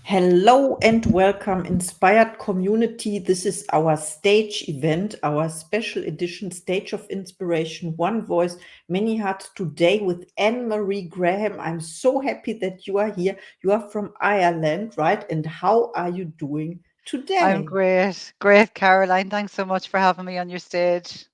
Hello and welcome, Inspired Community. This is our stage event, our special edition Stage of Inspiration, One Voice, Many Hearts today with AnneMarie Graham. I'm so happy that you are here. You are from Ireland, right? And how are you doing I'm today? great. Great, Caroline. Thanks so much for having me on your stage.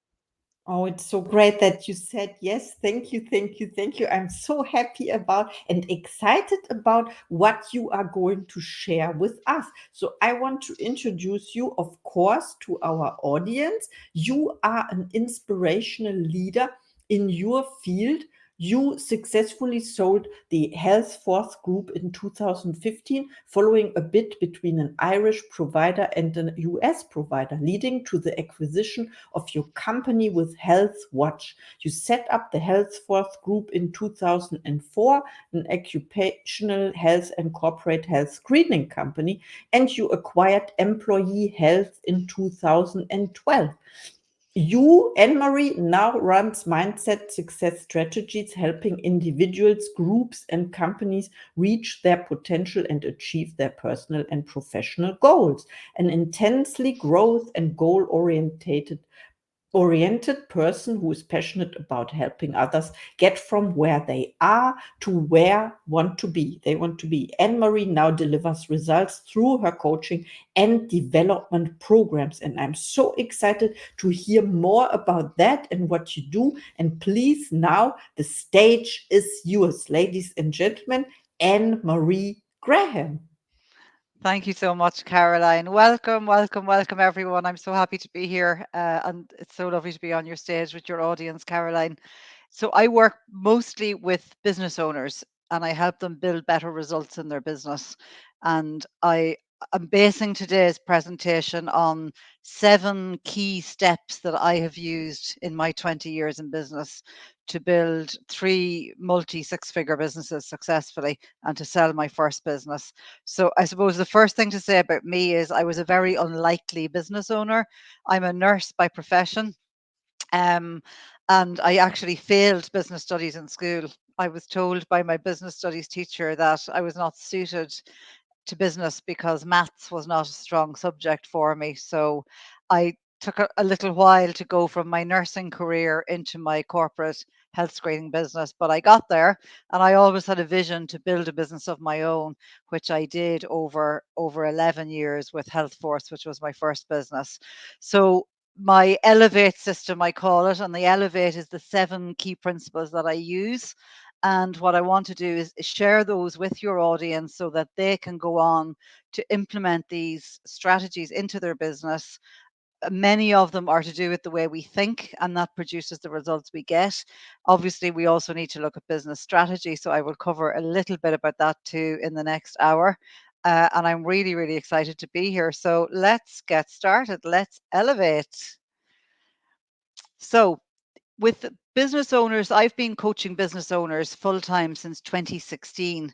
Oh, it's so great that you said yes. Thank you, thank you, thank you. I'm so happy about and excited about what you are going to share with us. So, I want to introduce you, of course, to our audience. You are an inspirational leader in your field. You successfully sold the Health Force Group in 2015, following a bid between an Irish provider and a US provider, leading to the acquisition of your company with Health Watch. You set up the Health Force Group in 2004, an occupational health and corporate health screening company, and you acquired Employee Health in 2012. You, AnneMarie, now runs Mindset Success Strategies, helping individuals, groups, and companies reach their potential and achieve their personal and professional goals. An intensely growth and goal oriented person who is passionate about helping others get from where they are to where want to be they want to be. AnneMarie now delivers results through her coaching and development programs, and I'm so excited to hear more about that and what you do. And please, now the stage is yours, ladies and gentlemen. AnneMarie Graham. Thank you so much, Caroline. Welcome, welcome, welcome, everyone. I'm so happy to be here. And it's so lovely to be on your stage with your audience, Caroline. So, I work mostly with business owners and I help them build better results in their business. And am basing today's presentation on 7 key steps that I have used in my 20 years in business to build 3 multi 6 figure businesses successfully and to sell my first business. So I suppose the first thing to say about me is I was a very unlikely business owner. I'm a nurse by profession. Um, and I actually failed business studies in school. I was told by my business studies teacher that I was not suited to business because maths was not a strong subject for me. So I took a little while to go from my nursing career into my corporate health screening business, but I got there and I always had a vision to build a business of my own, which I did over 11 years with Health Force, which was my first business. So my Elevate system, I call it, and the Elevate is the 7 key principles that I use. And what I want to do is share those with your audience so that they can go on to implement these strategies into their business. Many of them are to do with the way we think, and that produces the results we get. Obviously, we also need to look at business strategy. So I will cover a little bit about that too in the next hour. And I'm really, really excited to be here. So let's get started. Let's elevate. So, with business owners, I've been coaching business owners full time since 2016.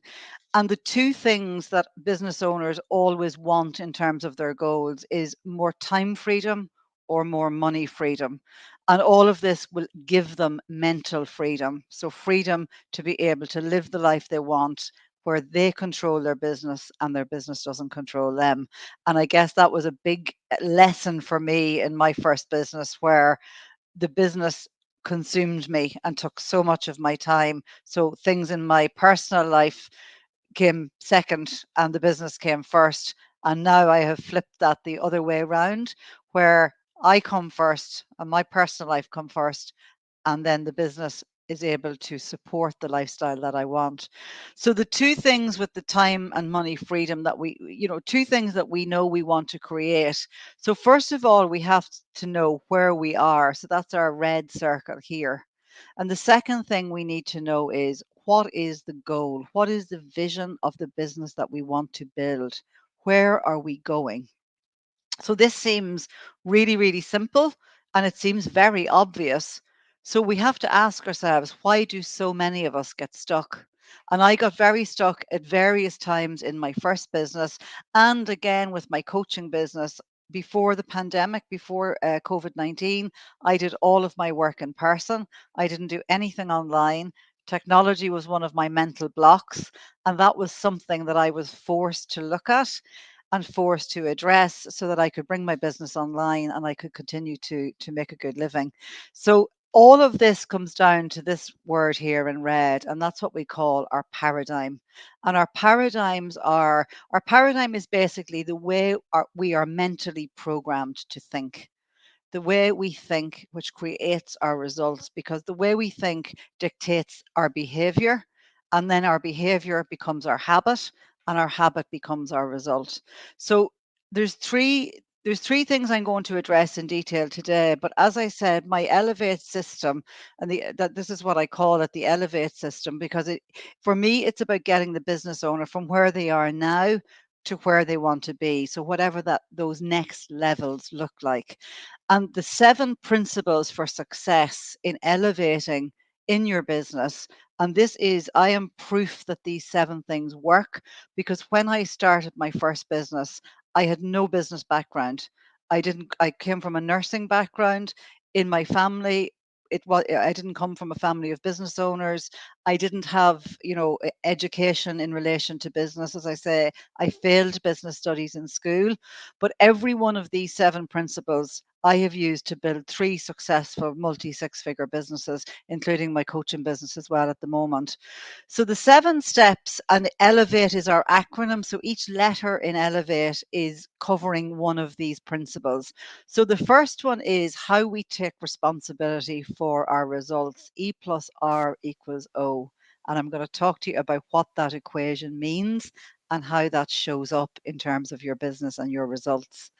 And the two things that business owners always want in terms of their goals is more time freedom or more money freedom. And all of this will give them mental freedom. So, freedom to be able to live the life they want, where they control their business and their business doesn't control them. And I guess that was a big lesson for me in my first business, where the business consumed me and took so much of my time. So things in my personal life came second and the business came first. And now I have flipped that the other way around, where I come first and my personal life come first, and then the business is able to support the lifestyle that I want. So the two things with the time and money freedom that two things that we know we want to create. So first of all, we have to know where we are. So that's our red circle here. And the second thing we need to know is, what is the goal? What is the vision of the business that we want to build? Where are we going? So this seems really, really simple and it seems very obvious. So we have to ask ourselves, why do so many of us get stuck? And I got very stuck at various times in my first business and again with my coaching business. Before the pandemic, before COVID 19, I did all of my work in person. I didn't do anything online. Technology was one of my mental blocks, and that was something that I was forced to look at and forced to address so that I could bring my business online and I could continue to make a good living. So all of this comes down to this word here in red, and that's what we call our paradigm. And our paradigm is basically the way we are mentally programmed to think. The way we think, which creates our results, because the way we think dictates our behavior, and then our behavior becomes our habit, and our habit becomes our result. So there's three there's three things I'm going to address in detail today. But as I said, my Elevate system, and that this is what I call it, the Elevate system, because for me it's about getting the business owner from where they are now to where they want to be. So whatever those next levels look like. And the seven principles for success in elevating in your business. And I am proof that these seven things work, because when I started my first business, I had no business background. I came from a nursing background in my family. I didn't come from a family of business owners. I didn't have, education in relation to business. As I say, I failed business studies in school, but every one of these seven principles I have used to build three successful multi six figure businesses, including my coaching business as well at the moment. So the seven steps, and Elevate is our acronym. So each letter in Elevate is covering one of these principles. So the first one is how we take responsibility for our results. E plus R equals O. And I'm going to talk to you about what that equation means and how that shows up in terms of your business and your results.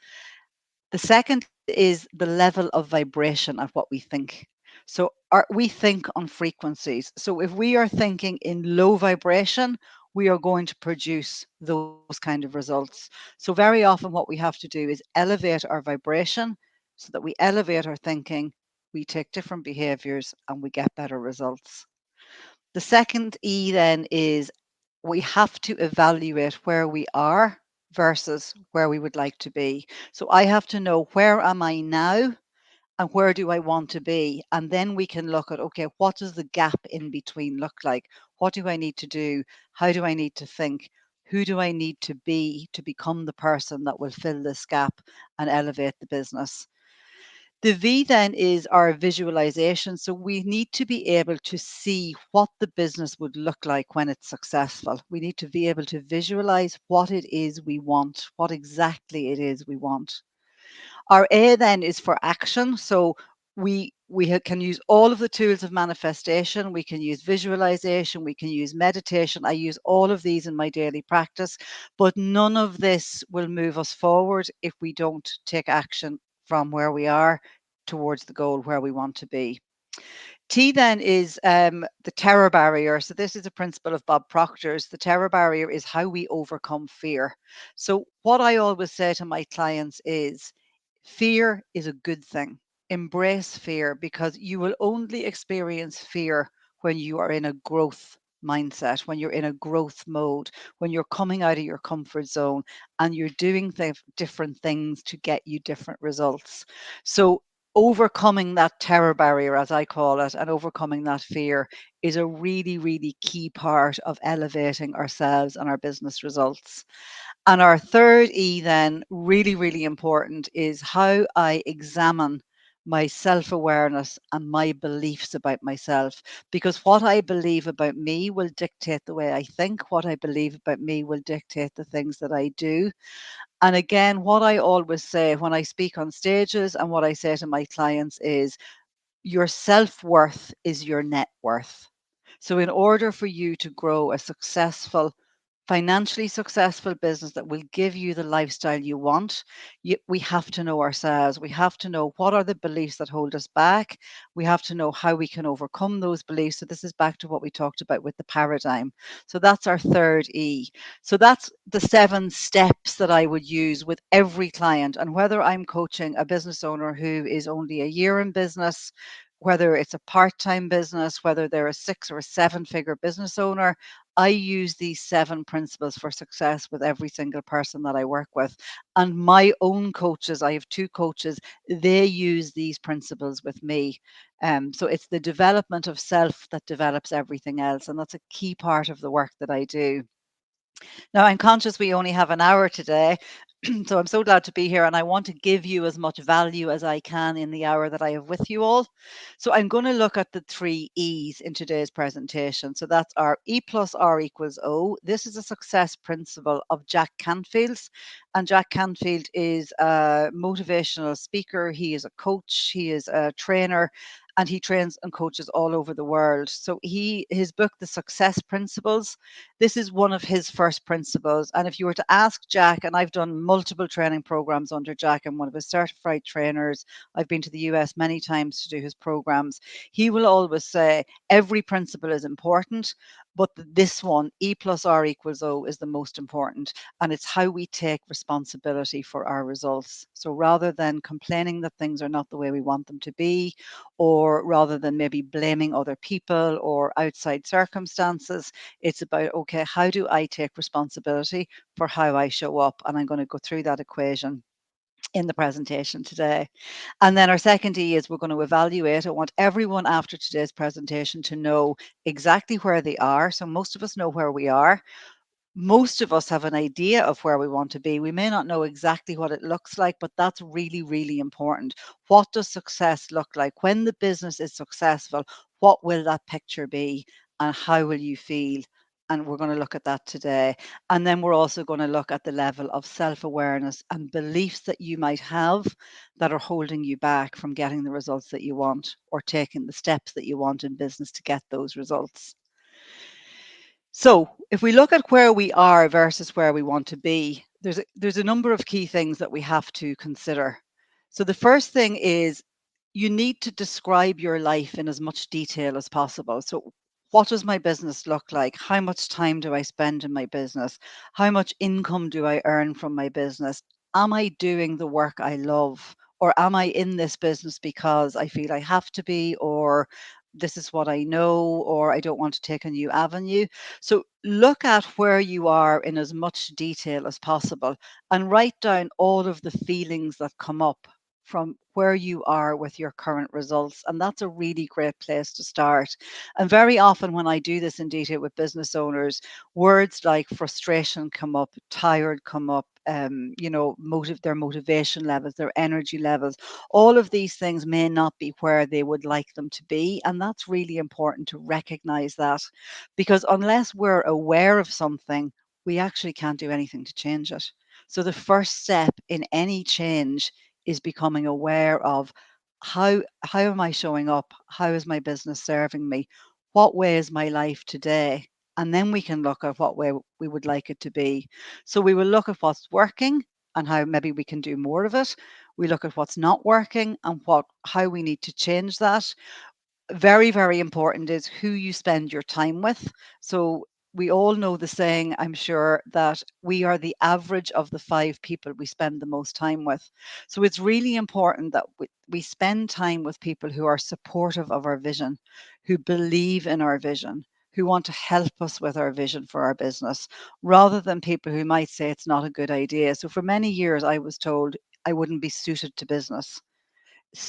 The second is the level of vibration of what we think. So we think on frequencies. So if we are thinking in low vibration, we are going to produce those kind of results. So very often what we have to do is elevate our vibration so that we elevate our thinking, we take different behaviors and we get better results. The second E then is we have to evaluate where we are versus where we would like to be. So I have to know, where am I now and where do I want to be? And then we can look at, okay, what does the gap in between look like? What do I need to do? How do I need to think? Who do I need to be to become the person that will fill this gap and elevate the business? The V then is our visualization. So we need to be able to see what the business would look like when it's successful. We need to be able to visualize what it is we want, what exactly it is we want. Our A then is for action. So we can use all of the tools of manifestation. We can use visualization. We can use meditation. I use all of these in my daily practice, but none of this will move us forward if we don't take action from where we are towards the goal where we want to be. T then is the terror barrier. So this is a principle of Bob Proctor's. The terror barrier is how we overcome fear. So what I always say to my clients is, fear is a good thing. Embrace fear, because you will only experience fear when you are in a growth mindset, when you're in a growth mode, when you're coming out of your comfort zone and you're doing different things to get you different results. So overcoming that terror barrier, as I call it, and overcoming that fear is a really, really key part of elevating ourselves and our business results. And our third E, then, really, really important, is how I examine my self awareness and my beliefs about myself. Because what I believe about me will dictate the way I think. What I believe about me will dictate the things that I do. And again, what I always say when I speak on stages and what I say to my clients is, your self worth is your net worth. So, in order for you to grow a successful, financially successful business that will give you the lifestyle you want, we have to know ourselves. We have to know what are the beliefs that hold us back. We have to know how we can overcome those beliefs. So this is back to what we talked about with the paradigm. So that's our third E. So that's the seven steps that I would use with every client. And whether I'm coaching a business owner who is only a year in business, whether it's a part-time business, whether they're a 6 or a 7-figure business owner, I use these seven principles for success with every single person that I work with. And my own coaches, I have 2 coaches, they use these principles with me. So it's the development of self that develops everything else. And that's a key part of the work that I do. Now, I'm conscious we only have an hour today, so I'm so glad to be here, and I want to give you as much value as I can in the hour that I have with you all. So I'm going to look at the three E's in today's presentation. So that's our E plus R equals O. This is a success principle of Jack Canfield's, and Jack Canfield is a motivational speaker. He is a coach. He is a trainer. And he trains and coaches all over the world. So his book, The Success Principles, this is one of his first principles. And if you were to ask Jack, and I've done multiple training programs under Jack, I'm one of his certified trainers. I've been to the US many times to do his programs. He will always say every principle is important, but this one, E plus R equals O, is the most important. And it's how we take responsibility for our results. So rather than complaining that things are not the way we want them to be, or rather than maybe blaming other people or outside circumstances, it's about, okay, how do I take responsibility for how I show up? And I'm going to go through that equation in the presentation today. And then our second E is we're going to evaluate. I want everyone after today's presentation to know exactly where they are. So most of us know where we are. Most of us have an idea of where we want to be. We may not know exactly what it looks like, but that's really, really important. What does success look like? When the business is successful, what will that picture be? And how will you feel? And we're going to look at that today. And then we're also going to look at the level of self awareness and beliefs that you might have that are holding you back from getting the results that you want or taking the steps that you want in business to get those results. So if we look at where we are versus where we want to be, there's a number of key things that we have to consider. So the first thing is you need to describe your life in as much detail as possible. So what does my business look like? How much time do I spend in my business? How much income do I earn from my business? Am I doing the work I love? Or am I in this business because I feel I have to be, or this is what I know, or I don't want to take a new avenue? So look at where you are in as much detail as possible and write down all of the feelings that come up from where you are with your current results. And that's a really great place to start. And very often when I do this in detail with business owners, words like frustration come up, tired come up, their motivation levels, their energy levels, all of these things may not be where they would like them to be. And that's really important to recognize that, because unless we're aware of something, we actually can't do anything to change it. So the first step in any change is becoming aware of how am I showing up? How is my business serving me? What way is my life today? And then we can look at what way we would like it to be. So we will look at what's working and how maybe we can do more of it. We look at what's not working and how we need to change that. Very, very important is who you spend your time with. So we all know the saying, I'm sure, that we are the average of the 5 people we spend the most time with. So it's really important that we spend time with people who are supportive of our vision, who believe in our vision, who want to help us with our vision for our business, rather than people who might say it's not a good idea. So for many years, I was told I wouldn't be suited to business.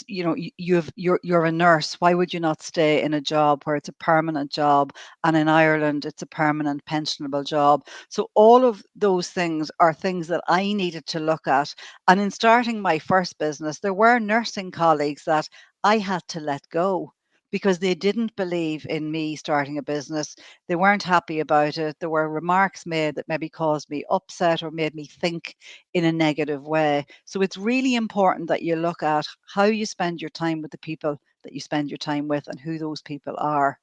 You're a nurse. Why would you not stay in a job where it's a permanent job, and in Ireland it's a permanent pensionable job? So all of those things are things that I needed to look at. And in starting my first business, there were nursing colleagues that I had to let go because they didn't believe in me starting a business. They weren't happy about it. There were remarks made that maybe caused me upset or made me think in a negative way. So it's really important that you look at how you spend your time with the people that you spend your time with and who those people are.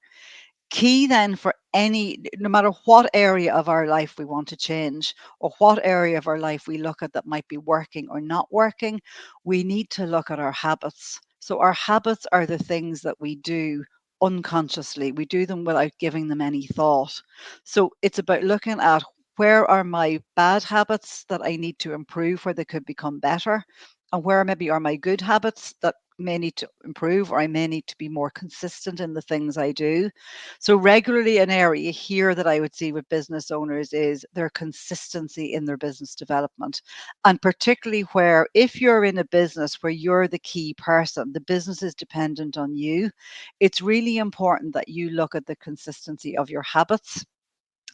Key then for no matter what area of our life we want to change, or what area of our life we look at that might be working or not working, we need to look at our habits. So our habits are the things that we do unconsciously. We do them without giving them any thought. So it's about looking at where are my bad habits that I need to improve, where they could become better, and where maybe are my good habits that may need to improve, or I may need to be more consistent in the things I do. So regularly, an area here that I would see with business owners is their consistency in their business development. And particularly where, if you're in a business where you're the key person, the business is dependent on you, it's really important that you look at the consistency of your habits.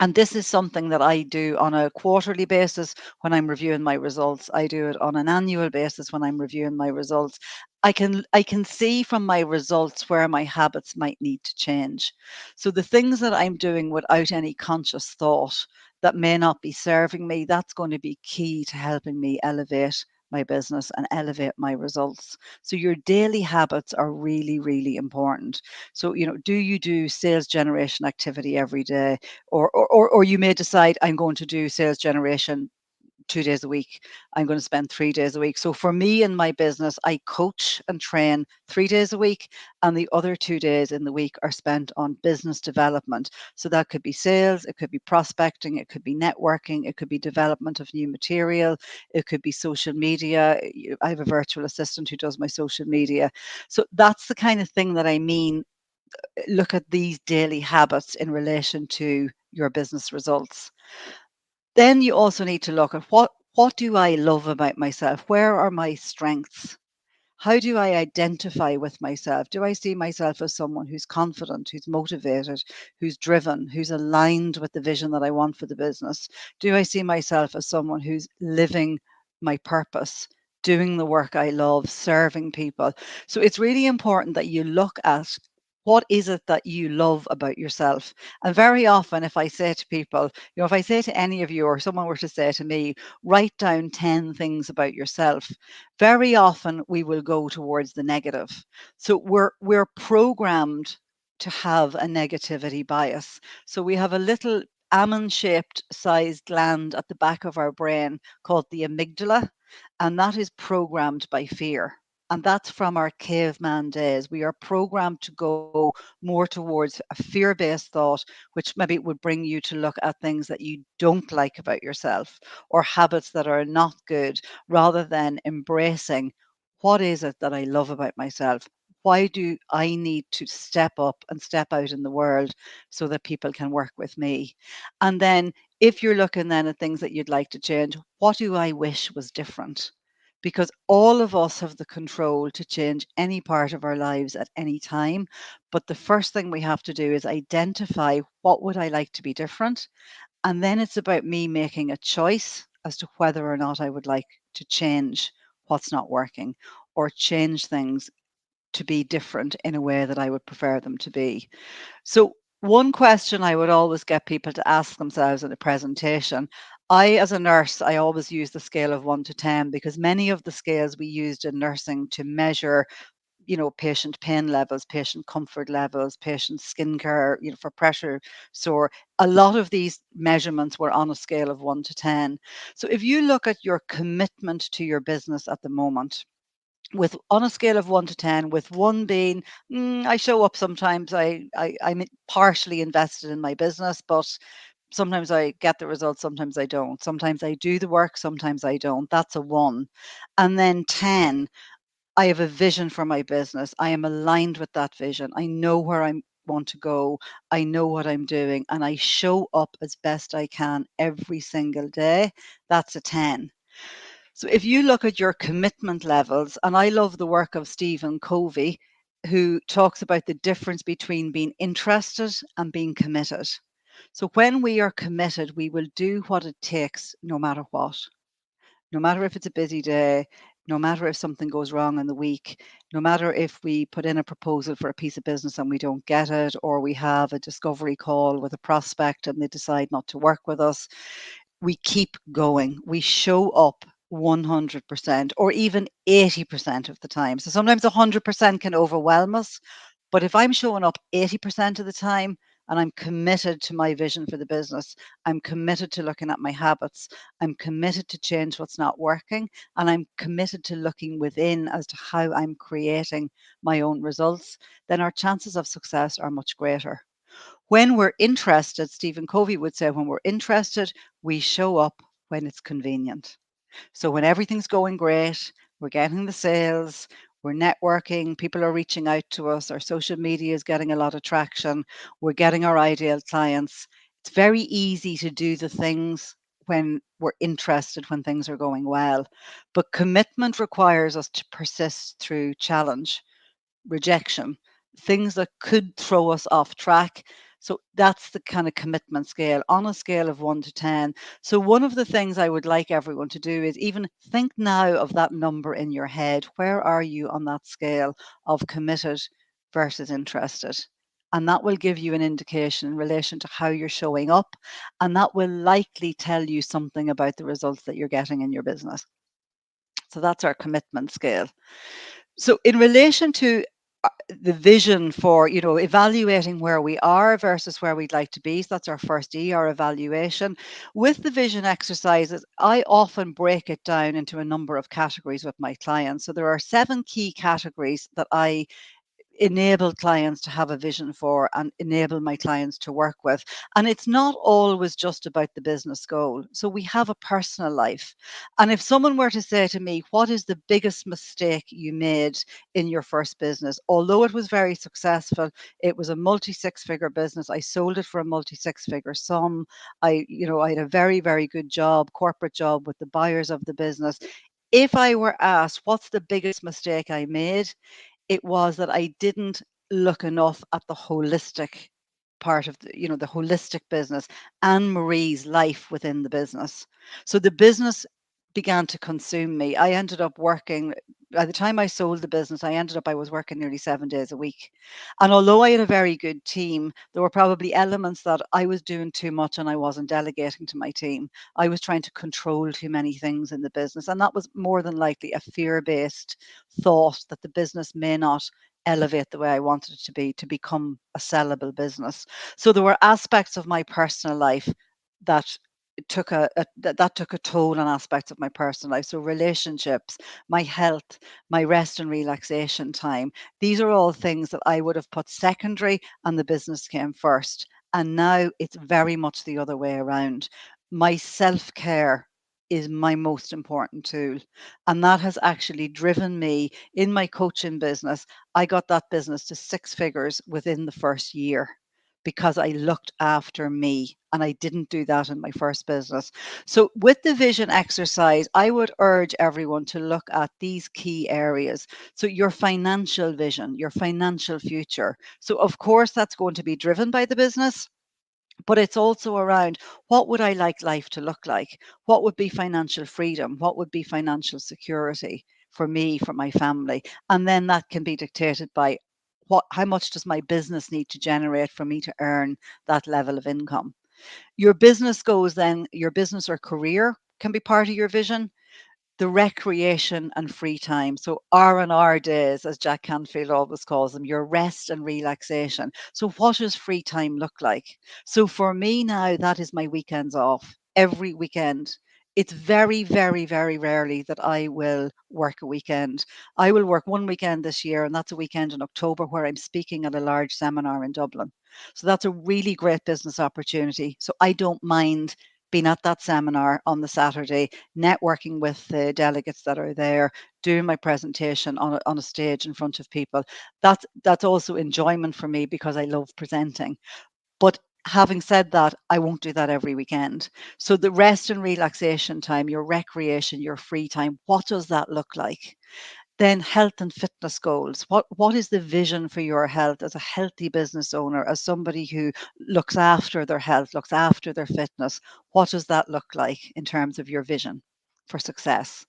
And this is something that I do on a quarterly basis when I'm reviewing my results. I do it on an annual basis when I'm reviewing my results. I can see from my results where my habits might need to change. So the things that I'm doing without any conscious thought that may not be serving me, that's going to be key to helping me elevate my business and elevate my results. So your daily habits are really, really important. So, do you do sales generation activity every day? Or you may decide, I'm going to do sales generation 2 days a week. I'm going to spend 3 days a week. So for me in my business, I coach and train 3 days a week, and the other 2 days in the week are spent on business development. So that could be sales, it could be prospecting, it could be networking, it could be development of new material, it could be social media. I have a virtual assistant who does my social media. So that's the kind of thing that I mean. Look at these daily habits in relation to your business results. Then you also need to look at what do I love about myself? Where are my strengths? How do I identify with myself? Do I see myself as someone who's confident, who's motivated, who's driven, who's aligned with the vision that I want for the business? Do I see myself as someone who's living my purpose, doing the work I love, serving people? So it's really important that you look at what is it that you love about yourself. And very often, if I say to people, if I say to any of you, or someone were to say to me, write down 10 things about yourself, very often we will go towards the negative. So we're programmed to have a negativity bias. So we have a little almond-shaped sized gland at the back of our brain called the amygdala, and that is programmed by fear. And that's from our caveman days. We are programmed to go more towards a fear-based thought, which maybe would bring you to look at things that you don't like about yourself, or habits that are not good, rather than embracing what is it that I love about myself? Why do I need to step up and step out in the world so that people can work with me? And then, if you're looking then at things that you'd like to change, what do I wish was different? Because all of us have the control to change any part of our lives at any time. But the first thing we have to do is identify what would I like to be different, and then it's about me making a choice as to whether or not I would like to change what's not working, or change things to be different in a way that I would prefer them to be. So, one question I would always get people to ask themselves in a presentation. As a nurse, I always use the scale of 1 to 10, because many of the scales we used in nursing to measure patient pain levels, patient comfort levels, patient skincare, for pressure sore. A lot of these measurements were on a scale of 1 to 10. So if you look at your commitment to your business at the moment, with on a scale of 1 to 10, with 1 being, I show up sometimes, I'm partially invested in my business, but sometimes I get the results, sometimes I don't. Sometimes I do the work, sometimes I don't. That's a 1. And then 10, I have a vision for my business. I am aligned with that vision. I know where I want to go. I know what I'm doing, and I show up as best I can every single day. That's a 10. So if you look at your commitment levels, and I love the work of Stephen Covey, who talks about the difference between being interested and being committed. So when we are committed, we will do what it takes no matter what. No matter if it's a busy day, no matter if something goes wrong in the week, no matter if we put in a proposal for a piece of business and we don't get it, or we have a discovery call with a prospect and they decide not to work with us, we keep going. We show up 100% or even 80% of the time. So sometimes 100% can overwhelm us. But if I'm showing up 80% of the time and I'm committed to my vision for the business, I'm committed to looking at my habits, I'm committed to change what's not working, and I'm committed to looking within as to how I'm creating my own results, then our chances of success are much greater. When we're interested, Stephen Covey would say, when we're interested, we show up when it's convenient. So when everything's going great, we're getting the sales, we're networking, people are reaching out to us, our social media is getting a lot of traction, we're getting our ideal clients. It's very easy to do the things when we're interested, when things are going well. But commitment requires us to persist through challenge, rejection, things that could throw us off track. So that's the kind of commitment scale on a scale of 1 to 10. So, one of the things I would like everyone to do is even think now of that number in your head. Where are you on that scale of committed versus interested? And that will give you an indication in relation to how you're showing up. And that will likely tell you something about the results that you're getting in your business. So, that's our commitment scale. So, in relation to the vision for, evaluating where we are versus where we'd like to be, so that's our first E, our evaluation. With the vision exercises, I often break it down into a number of categories with my clients. So there are 7 key categories that I enable clients to have a vision for and enable my clients to work with. And it's not always just about the business goal. So we have a personal life. And if someone were to say to me, what is the biggest mistake you made in your first business? Although it was very successful, it was a multi six figure business. I sold it for a multi six figure sum. I had a very, very good job, corporate job with the buyers of the business. If I were asked, what's the biggest mistake I made? It was that I didn't look enough at the holistic part of the holistic business, AnneMarie's life within the business. So the business began to consume me. I ended up working, by the time I sold the business, I was working nearly 7 days a week. And although I had a very good team, there were probably elements that I was doing too much and I wasn't delegating to my team. I was trying to control too many things in the business. And that was more than likely a fear-based thought that the business may not elevate the way I wanted it to become a sellable business. So there were aspects of my personal life that that took a toll on aspects of my personal life. So relationships, my health, my rest and relaxation time. These are all things that I would have put secondary and the business came first. And now it's very much the other way around. My self-care is my most important tool. And that has actually driven me in my coaching business. I got that business to 6 figures within the first year because I looked after me. And I didn't do that in my first business. So, with the vision exercise, I would urge everyone to look at these key areas. So, your financial vision, your financial future. So, of course, that's going to be driven by the business, but it's also around what would I like life to look like? What would be financial freedom? What would be financial security for me, for my family? And then that can be dictated by how much does my business need to generate for me to earn that level of income? Your business goes then, your business or career can be part of your vision, the recreation and free time. So R&R days, as Jack Canfield always calls them, your rest and relaxation. So what does free time look like? So for me now, that is my weekends off every weekend. It's very, very, very rarely that I will work a weekend. I will work one weekend this year, and that's a weekend in October where I'm speaking at a large seminar in Dublin. So that's a really great business opportunity. So I don't mind being at that seminar on the Saturday, networking with the delegates that are there, doing my presentation on a stage in front of people. That's also enjoyment for me because I love presenting. But having said that, I won't do that every weekend. So the rest and relaxation time, your recreation, your free time, what does that look like? Then health and fitness goals. What is the vision for your health as a healthy business owner, as somebody who looks after their health, looks after their fitness? What does that look like in terms of your vision for success?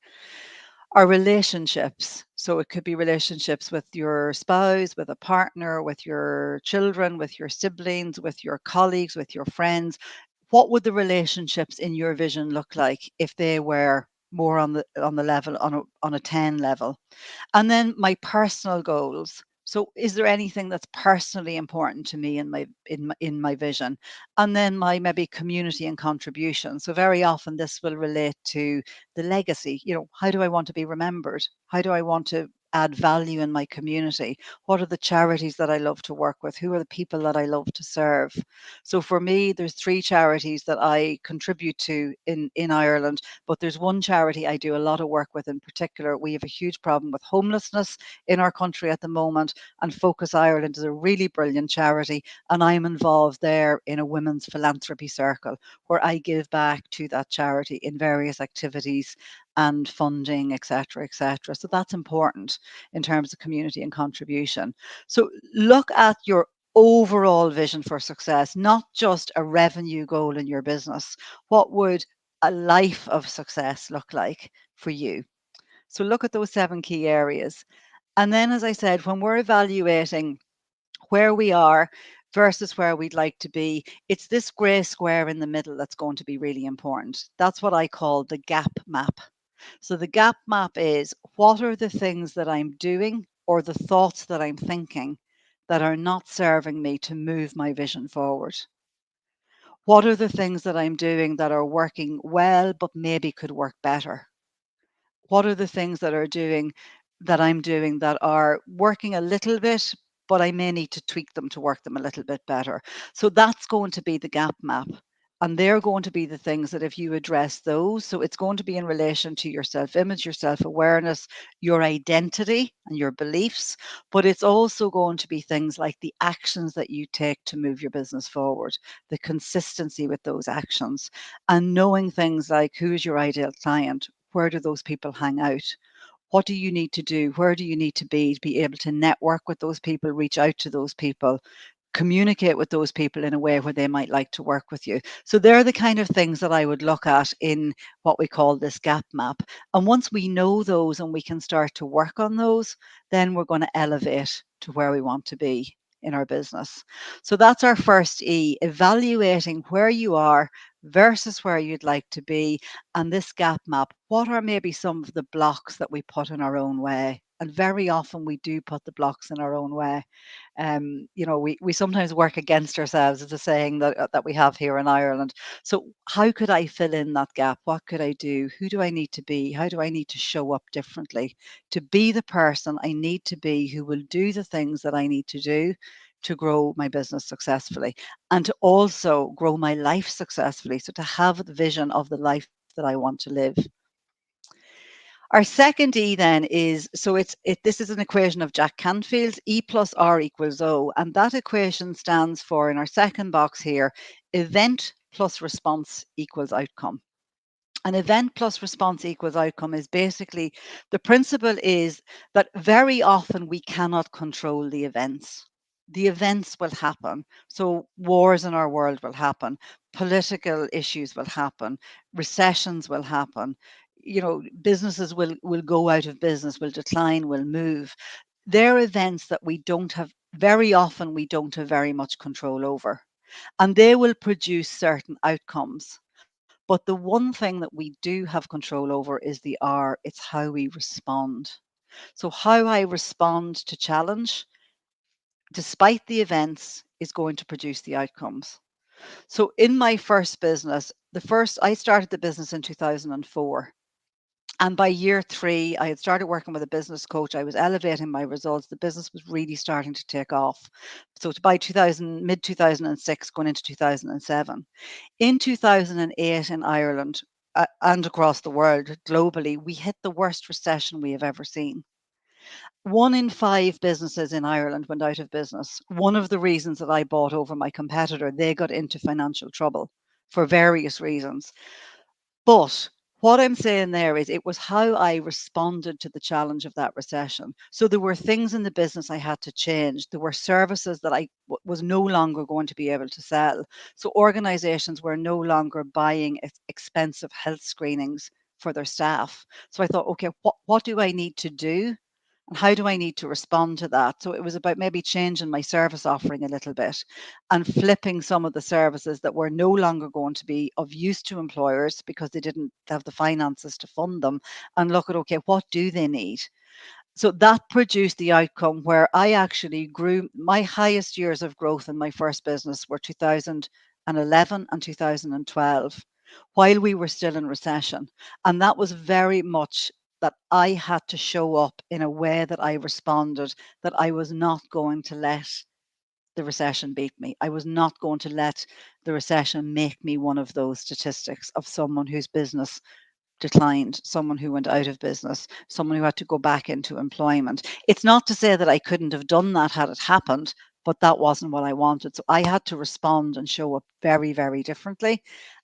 Our relationships. So it could be relationships with your spouse, with a partner, with your children, with your siblings, with your colleagues, with your friends. What would the relationships in your vision look like if they were more on the level on a 10 level? And then my personal goals. So is there anything that's personally important to me in my vision? And then my maybe community and contribution. So very often this will relate to the legacy. How do I want to be remembered? How do I want to add value in my community? What are the charities that I love to work with? Who are the people that I love to serve? So for me, there's three charities that I contribute to in Ireland, but there's one charity I do a lot of work with in particular. We have a huge problem with homelessness in our country at the moment, and Focus Ireland is a really brilliant charity, and I'm involved there in a women's philanthropy circle where I give back to that charity in various activities and funding, etc., etc. So that's important in terms of community and contribution. So look at your overall vision for success, not just a revenue goal in your business. What would a life of success look like for you? So look at those 7 key areas. And then, as I said, when we're evaluating where we are versus where we'd like to be, it's this grey square in the middle that's going to be really important. That's what I call the gap map. So the gap map is, what are the things that I'm doing or the thoughts that I'm thinking that are not serving me to move my vision forward? What are the things that I'm doing that are working well but maybe could work better? What are the things that I'm doing that are working a little bit, but I may need to tweak them to work them a little bit better? So that's going to be the gap map. And they're going to be the things that if you address those, so it's going to be in relation to your self image, your self awareness, your identity, and your beliefs. But it's also going to be things like the actions that you take to move your business forward, the consistency with those actions, and knowing things like who's your ideal client, where do those people hang out? What do you need to do? Where do you need to be able to network with those people, reach out to those people, communicate with those people in a way where they might like to work with you? So they're the kind of things that I would look at in what we call this gap map. And once we know those and we can start to work on those, then we're going to elevate to where we want to be in our business. So that's our first E, evaluating where you are versus where you'd like to be. And this gap map, what are maybe some of the blocks that we put in our own way? And very often we do put the blocks in our own way. We sometimes work against ourselves. It's a saying that we have here in Ireland. So how could I fill in that gap? What could I do? Who do I need to be? How do I need to show up differently to be the person I need to be, who will do the things that I need to do to grow my business successfully and to also grow my life successfully? So to have the vision of the life that I want to live. Our second E then is, so this is an equation of Jack Canfield's, E plus R equals O. And that equation stands for, in our second box here, event plus response equals outcome. An event plus response equals outcome is basically, the principle is that very often we cannot control the events. The events will happen. So wars in our world will happen, political issues will happen, recessions will happen. Businesses will go out of business, will decline, will move. They're events that we don't have, very often we don't have very much control over. And they will produce certain outcomes. But the one thing that we do have control over is the R, it's how we respond. So, how I respond to challenge, despite the events, is going to produce the outcomes. So, in my first business, I started the business in 2004. And by year 3, I had started working with a business coach. I was elevating my results. The business was really starting to take off. So, by mid 2006, going into 2007. In 2008 in Ireland and across the world globally, we hit the worst recession we have ever seen. 1 in 5 businesses in Ireland went out of business. One of the reasons that I bought over my competitor, they got into financial trouble for various reasons. But what I'm saying there is, it was how I responded to the challenge of that recession. So there were things in the business I had to change. There were services that I was no longer going to be able to sell. So organizations were no longer buying expensive health screenings for their staff. So I thought, okay, what do I need to do? And how do I need to respond to that? So it was about maybe changing my service offering a little bit and flipping some of the services that were no longer going to be of use to employers because they didn't have the finances to fund them, and look at, okay, what do they need? So that produced the outcome where I actually grew. My highest years of growth in my first business were 2011 and 2012, while we were still in recession. And that was very much that I had to show up in a way that I responded, that I was not going to let the recession beat me. I was not going to let the recession make me one of those statistics of someone whose business declined, someone who went out of business, someone who had to go back into employment. It's not to say that I couldn't have done that had it happened, but that wasn't what I wanted. So I had to respond and show up very, very differently.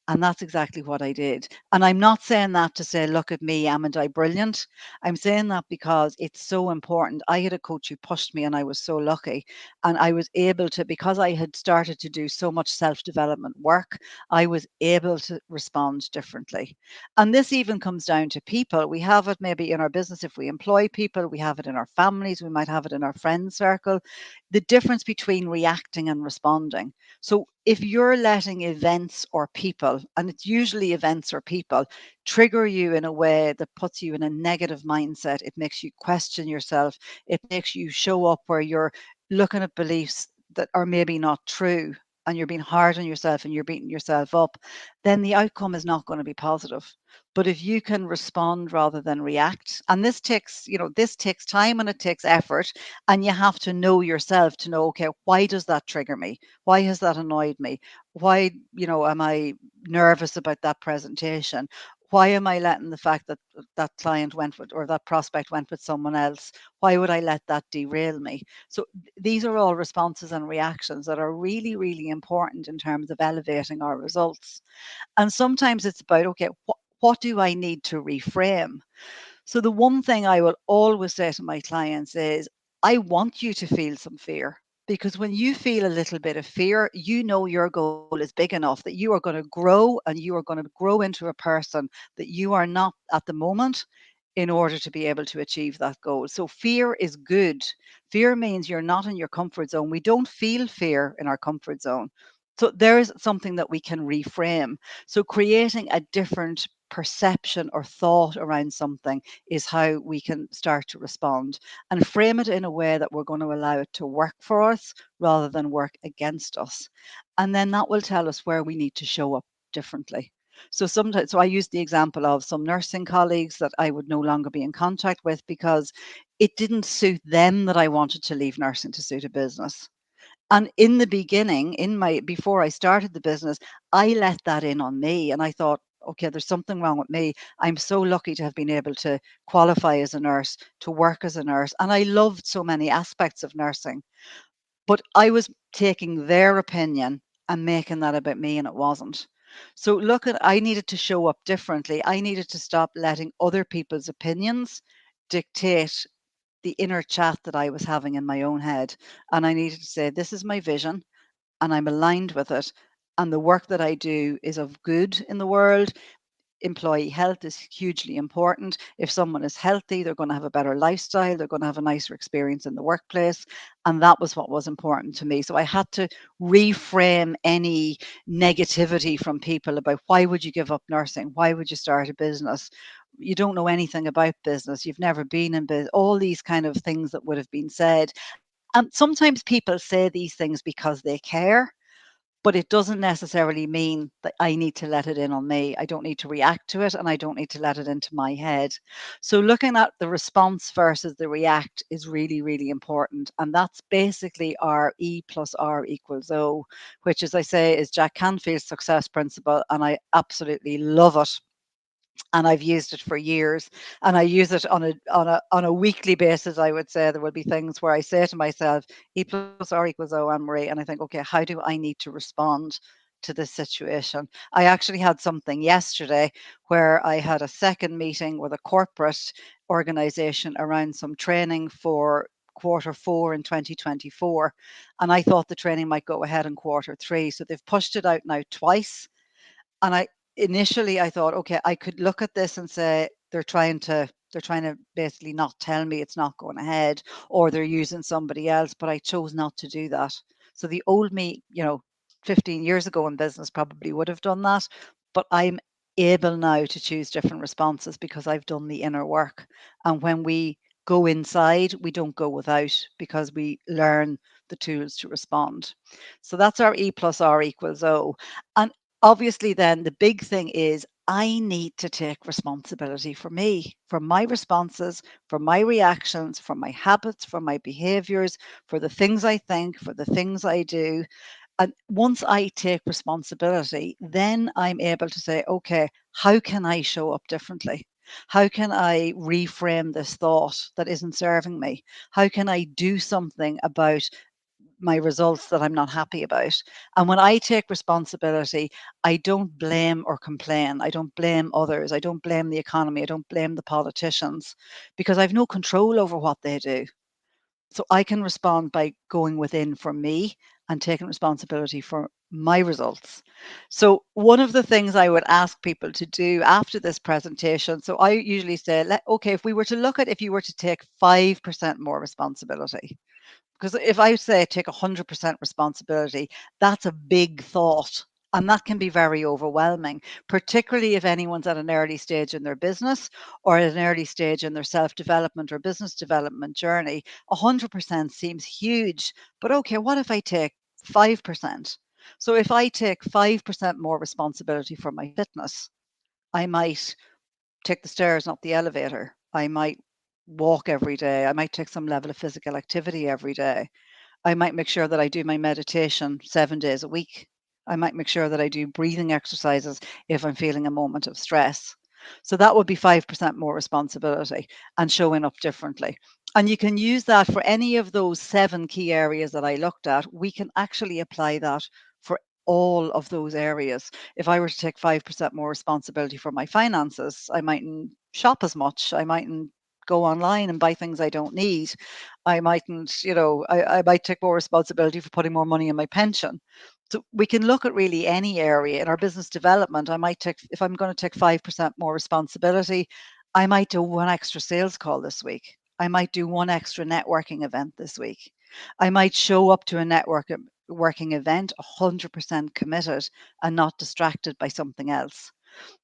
And that's exactly what I did. And I'm not saying that to say, look at me, am I brilliant? I'm saying that because it's so important. I had a coach who pushed me, and I was so lucky. And I was able to, because I had started to do so much self development work, I was able to respond differently. And this even comes down to people. We have it maybe in our business if we employ people, we have it in our families, we might have it in our friend circle. The difference between reacting and responding. So if you're letting events or people, and it's usually events or people, trigger you in a way that puts you in a negative mindset, it makes you question yourself, it makes you show up where you're looking at beliefs that are maybe not true, and you're being hard on yourself and you're beating yourself up, then the outcome is not going to be positive. But if you can respond rather than react, and this takes time and it takes effort, and you have to know yourself to know, okay, why does that trigger me? Why has that annoyed me? Why, am I nervous about that presentation? Why am I letting the fact that that client went with, or that prospect went with someone else? Why would I let that derail me? So these are all responses and reactions that are really, really important in terms of elevating our results. And sometimes it's about, okay, what do I need to reframe? So the one thing I will always say to my clients is, I want you to feel some fear. Because when you feel a little bit of fear, you know your goal is big enough that you are going to grow, and you are going to grow into a person that you are not at the moment, in order to be able to achieve that goal. So fear is good. Fear means you're not in your comfort zone. We don't feel fear in our comfort zone. So there is something that we can reframe. So creating a different perception or thought around something is how we can start to respond, and frame it in a way that we're going to allow it to work for us rather than work against us. And then that will tell us where we need to show up differently. So I use the example of some nursing colleagues that I would no longer be in contact with because it didn't suit them that I wanted to leave nursing to suit a business. And in the beginning, before I started the business, I let that in on me, and I thought, okay, there's something wrong with me. I'm so lucky to have been able to qualify as a nurse, to work as a nurse, and I loved so many aspects of nursing. But I was taking their opinion and making that about me, and it wasn't. So I needed to show up differently. I needed to stop letting other people's opinions dictate the inner chat that I was having in my own head. And I needed to say, this is my vision, and I'm aligned with it. And the work that I do is of good in the world. Employee health is hugely important. If someone is healthy, they're going to have a better lifestyle, they're going to have a nicer experience in the workplace. And that was what was important to me. So I had to reframe any negativity from people about, why would you give up nursing? Why would you start a business? You don't know anything about business. You've never been in business. All these kind of things that would have been said. And sometimes people say these things because they care, but it doesn't necessarily mean that I need to let it in on me. I don't need to react to it, and I don't need to let it into my head. So looking at the response versus the react is really, really important. And that's basically our E plus R equals O, which, as I say, is Jack Canfield's success principle. And I absolutely love it, and I've used it for years, and I use it on a weekly basis. I would say there will be things where I say to myself, E plus R equals O, Anne-Marie, and I think, okay, how do I need to respond to this situation? I actually had something yesterday where I had a second meeting with a corporate organization around some training for quarter 4 in 2024, and I thought the training might go ahead in quarter 3, so they've pushed it out now twice. And I thought, okay, I could look at this and say they're trying to basically not tell me it's not going ahead, or they're using somebody else, but I chose not to do that. So the old me, 15 years ago in business probably would have done that, but I'm able now to choose different responses because I've done the inner work. And when we go inside, we don't go without, because we learn the tools to respond. So that's our E plus R equals O. And obviously then the big thing is, I need to take responsibility for me, for my responses, for my reactions, for my habits, for my behaviors, for the things I think, for the things I do. And once I take responsibility, then I'm able to say, okay, how can I show up differently? How can I reframe this thought that isn't serving me? How can I do something about my results that I'm not happy about? And when I take responsibility, I don't blame or complain. I don't blame others. I don't blame the economy. I don't blame the politicians because I've no control over what they do. So I can respond by going within for me and taking responsibility for my results. So one of the things I would ask people to do after this presentation, so I usually say, okay, if we were to look at if you were to take 5% more responsibility, because if I say take 100% responsibility, that's a big thought. And that can be very overwhelming, particularly if anyone's at an early stage in their business or at an early stage in their self development or business development journey. 100% seems huge. But okay, what if I take 5%? So if I take 5% more responsibility for my fitness, I might take the stairs, not the elevator. I might walk every day. I might take some level of physical activity every day. I might make sure that I do my meditation 7 days a week. I might make sure that I do breathing exercises if I'm feeling a moment of stress. So that would be 5% more responsibility and showing up differently. And you can use that for any of those 7 key areas that I looked at. We can actually apply that for all of those areas. If I were to take 5% more responsibility for my finances, I mightn't shop as much. I mightn't go online and buy things I don't need. I mightn't, I might take more responsibility for putting more money in my pension. So we can look at really any area in our business development. I might take, if I'm going to take 5% more responsibility, I might do one extra sales call this week. I might do one extra networking event this week. I might show up to a working event 100% committed and not distracted by something else.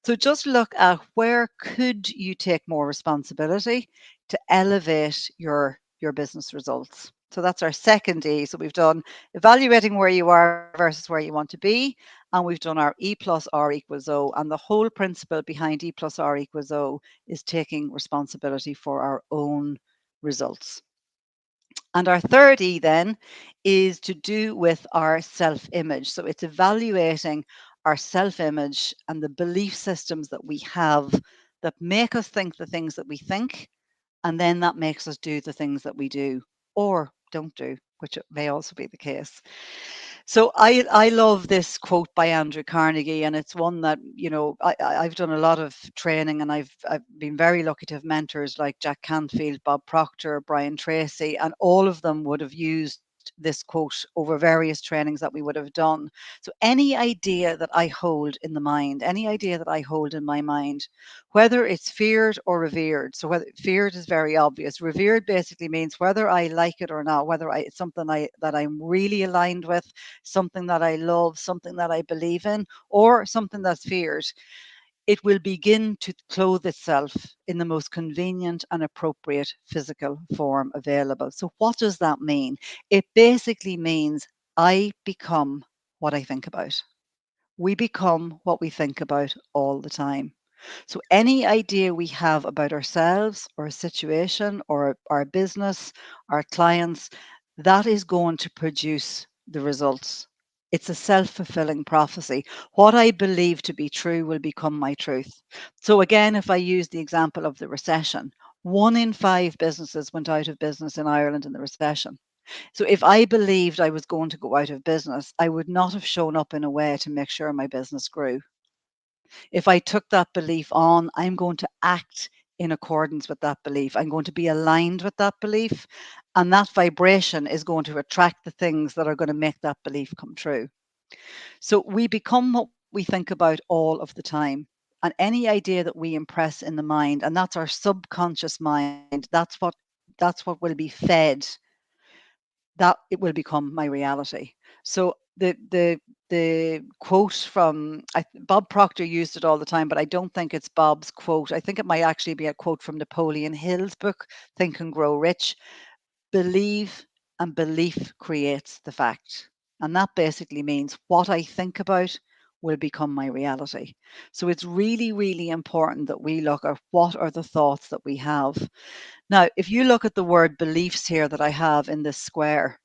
So just look at where could you take more responsibility to elevate your business results. So that's our second E. So we've done evaluating where you are versus where you want to be, and we've done our E plus R equals O. And the whole principle behind E plus R equals O is taking responsibility for our own results. And our third E then is to do with our self image. So it's evaluating our self image and the belief systems that we have that make us think the things that we think. And then that makes us do the things that we do or don't do, which may also be the case. So I love this quote by Andrew Carnegie, and it's one that I've done a lot of training, and I've been very lucky to have mentors like Jack Canfield, Bob Proctor, Brian Tracy, and all of them would have used this quote over various trainings that we would have done. So any idea that I hold in the mind, any idea that I hold in my mind, whether it's feared or revered. So whether feared is very obvious. Revered basically means whether I like it or not, whether it's something that I'm really aligned with, something that I love, something that I believe in, or something that's feared, it will begin to clothe itself in the most convenient and appropriate physical form available. So, what does that mean? It basically means I become what I think about. We become what we think about all the time. So, any idea we have about ourselves or a situation or our business, our clients, that is going to produce the results. It's a self fulfilling prophecy. What I believe to be true will become my truth. So, again, if I use the example of the recession, 1 in 5 businesses went out of business in Ireland in the recession. So, if I believed I was going to go out of business, I would not have shown up in a way to make sure my business grew. If I took that belief on, I'm going to act in accordance with that belief. I'm going to be aligned with that belief. And that vibration is going to attract the things that are going to make that belief come true. So we become what we think about all of the time. And any idea that we impress in the mind, and that's our subconscious mind, that's what will be fed, that it will become my reality. So the quote from Bob Proctor used it all the time, but I don't think it's Bob's quote. I think it might actually be a quote from Napoleon Hill's book, Think and Grow Rich. Believe and belief creates the fact. And that basically means what I think about will become my reality. So it's really, really important that we look at what are the thoughts that we have. Now, if you look at the word beliefs here that I have in this square,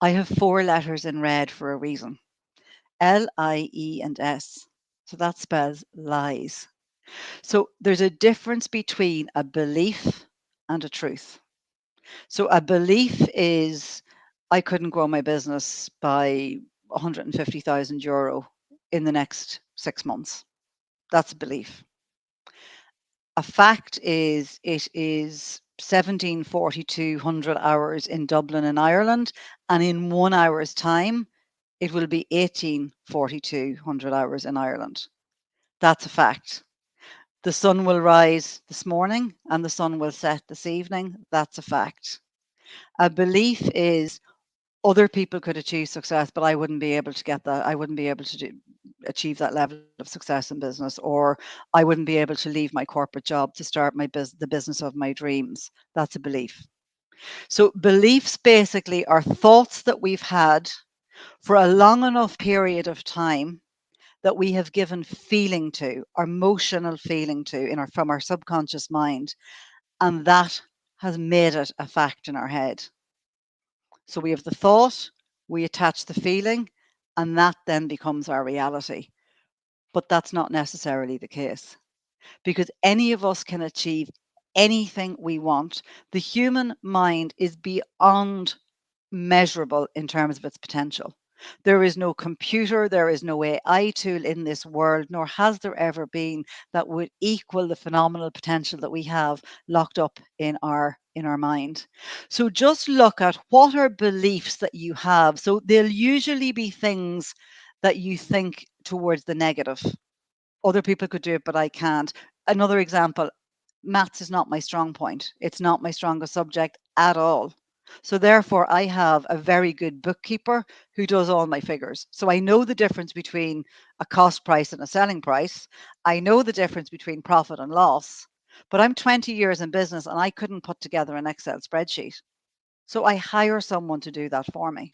I have 4 letters in red for a reason. L, I, E, and S. So that spells lies. So there's a difference between a belief and a truth. So a belief is I couldn't grow my business by 150,000 euro in the next 6 months. That's a belief. A fact is it is 174200 hours in Dublin in Ireland, and in 1 hour's time it will be 184200 hours in Ireland. That's a fact. The sun will rise this morning and the sun will set this evening. That's a fact. A belief is other people could achieve success, but I wouldn't be able to get that. I wouldn't be able to achieve that level of success in business, or I wouldn't be able to leave my corporate job to start the business of my dreams. That's a belief. So beliefs basically are thoughts that we've had for a long enough period of time that we have given feeling to, our emotional feeling to from our subconscious mind, and that has made it a fact in our head. So we have the thought, we attach the feeling, and that then becomes our reality. But that's not necessarily the case, because any of us can achieve anything we want. The human mind is beyond measurable in terms of its potential. There is no computer, there is no AI tool in this world, nor has there ever been, that would equal the phenomenal potential that we have locked up in our mind. So just look at what are beliefs that you have. So they'll usually be things that you think towards the negative. Other people could do it, but I can't. Another example, maths is not my strong point. It's not my strongest subject at all. So therefore, I have a very good bookkeeper who does all my figures. So I know the difference between a cost price and a selling price. I know the difference between profit and loss. But I'm 20 years in business and I couldn't put together an Excel spreadsheet. So I hire someone to do that for me.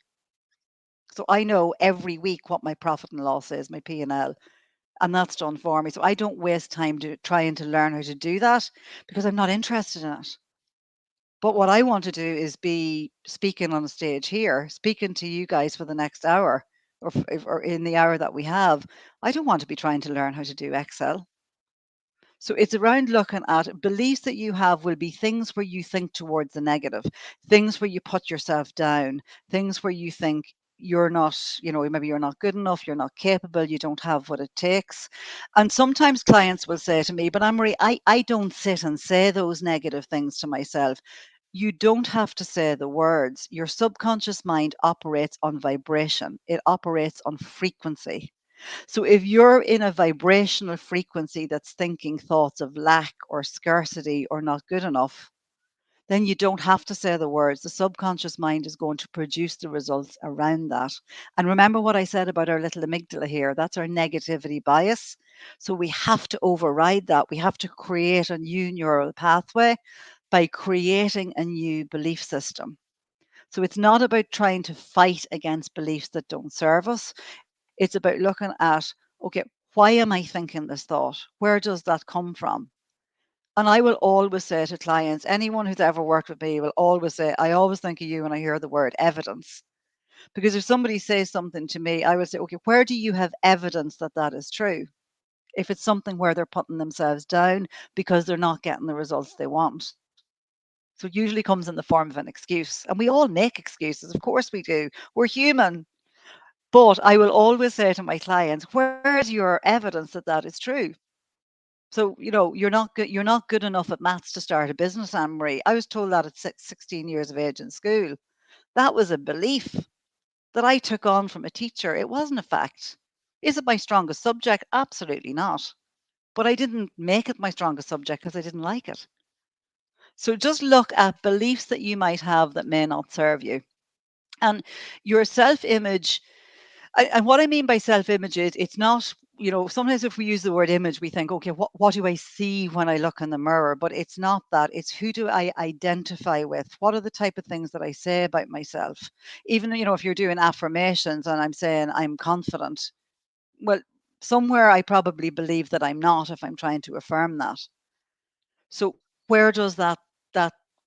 So I know every week what my profit and loss is, my P&L, and that's done for me. So I don't waste time trying to learn how to do that because I'm not interested in it. But what I want to do is be speaking on a stage here, speaking to you guys for the next hour, or in the hour that we have. I don't want to be trying to learn how to do Excel. So it's around looking at beliefs that you have will be things where you think towards the negative, things where you put yourself down, things where you think you're not, maybe you're not good enough, you're not capable, you don't have what it takes. And sometimes clients will say to me, but AnneMarie, I don't sit and say those negative things to myself. You don't have to say the words. Your subconscious mind operates on vibration, it operates on frequency. So if you're in a vibrational frequency that's thinking thoughts of lack or scarcity or not good enough, then you don't have to say the words. The subconscious mind is going to produce the results around that. And remember what I said about our little amygdala here? That's our negativity bias. So we have to override that. We have to create a new neural pathway by creating a new belief system. So it's not about trying to fight against beliefs that don't serve us. It's about looking at, okay, why am I thinking this thought? Where does that come from? And I will always say to clients, anyone who's ever worked with me will always say, I always think of you when I hear the word evidence. Because if somebody says something to me, I will say, okay, where do you have evidence that that is true? If it's something where they're putting themselves down because they're not getting the results they want. So it usually comes in the form of an excuse. And we all make excuses. Of course we do. We're human. But I will always say to my clients, where is your evidence that that is true? So, you're not good enough at maths to start a business, AnneMarie. I was told that at 16 years of age in school. That was a belief that I took on from a teacher. It wasn't a fact. Is it my strongest subject? Absolutely not. But I didn't make it my strongest subject because I didn't like it. So just look at beliefs that you might have that may not serve you. And your self image, and what I mean by self image is it's not, sometimes if we use the word image, we think, okay, what do I see when I look in the mirror? But it's not that. It's who do I identify with? What are the type of things that I say about myself? Even, if you're doing affirmations and I'm saying I'm confident, Well, somewhere I probably believe that I'm not if I'm trying to affirm that. So where does that